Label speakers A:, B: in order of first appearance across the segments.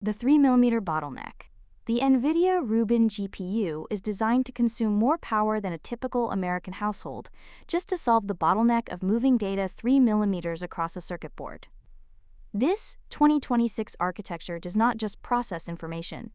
A: The 3mm bottleneck. The Nvidia Rubin GPU is designed to consume more power than a typical American household, just to solve the bottleneck of moving data 3mm across a circuit board. This 2026 architecture does not just process information.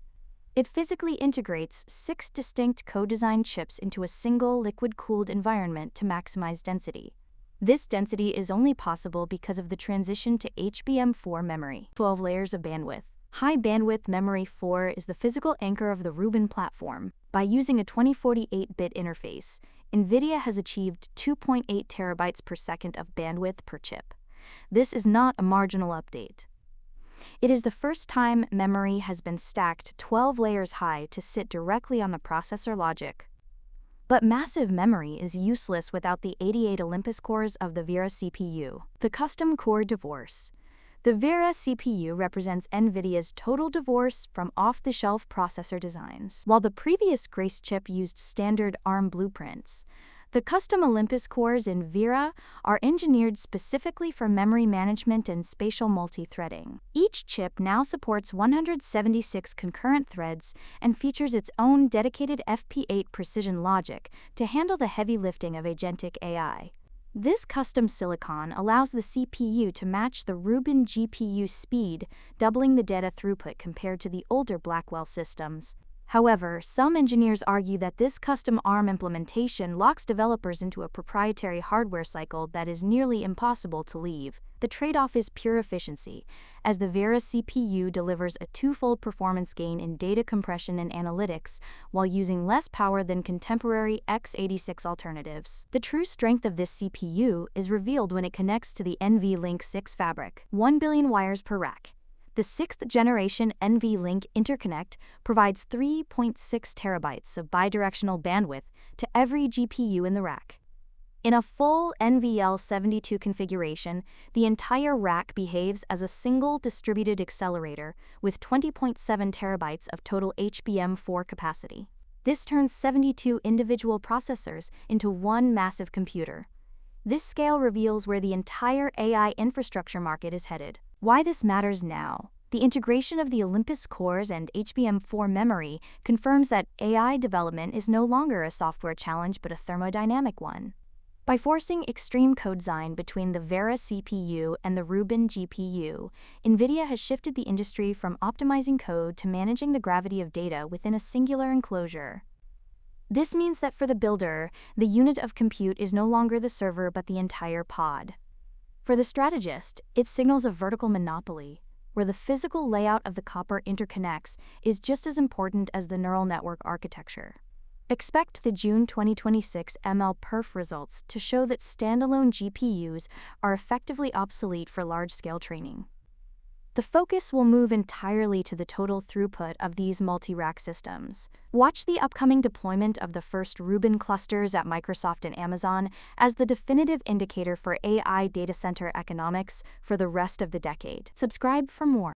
A: It physically integrates 6 distinct co-designed chips into a single liquid-cooled environment to maximize density. This density is only possible because of the transition to HBM4 memory. 12 layers of bandwidth. High-bandwidth memory 4 is the physical anchor of the Rubin platform. By using a 2048-bit interface, Nvidia has achieved 2.8 terabytes per second of bandwidth per chip. This is not a marginal update. It is the first time memory has been stacked 12 layers high to sit directly on the processor logic. But massive memory is useless without the 88 Olympus cores of the Vera CPU. The custom core divorce. The Vera CPU represents Nvidia's total divorce from off-the-shelf processor designs. While the previous Grace chip used standard ARM blueprints, the custom Olympus cores in Vera are engineered specifically for memory management and spatial multi-threading. Each chip now supports 176 concurrent threads and features its own dedicated FP8 precision logic to handle the heavy lifting of agentic AI. This custom silicon allows the CPU to match the Rubin GPU speed, doubling the data throughput compared to the older Blackwell systems. However, some engineers argue that this custom ARM implementation locks developers into a proprietary hardware cycle that is nearly impossible to leave. The trade-off is pure efficiency, as the Vera CPU delivers a twofold performance gain in data compression and analytics while using less power than contemporary x86 alternatives. The true strength of this CPU is revealed when it connects to the NVLink 6 fabric. 1 billion wires per rack. The 6th generation NVLink interconnect provides 3.6 terabytes of bidirectional bandwidth to every GPU in the rack. In a full NVL72 configuration, the entire rack behaves as a single distributed accelerator with 20.7 terabytes of total HBM4 capacity. This turns 72 individual processors into one massive computer. This scale reveals where the entire AI infrastructure market is headed. Why this matters now. The integration of the Olympus cores and HBM4 memory confirms that AI development is no longer a software challenge but a thermodynamic one. By forcing extreme co-design between the Vera CPU and the Rubin GPU, Nvidia has shifted the industry from optimizing code to managing the gravity of data within a singular enclosure. This means that for the builder, the unit of compute is no longer the server but the entire pod. For the strategist, it signals a vertical monopoly, where the physical layout of the copper interconnects is just as important as the neural network architecture. Expect the June 2026 ML-Perf results to show that standalone GPUs are effectively obsolete for large-scale training. The focus will move entirely to the total throughput of these multi-rack systems. Watch the upcoming deployment of the first Rubin clusters at Microsoft and Amazon as the definitive indicator for AI data center economics for the rest of the decade. Subscribe for more.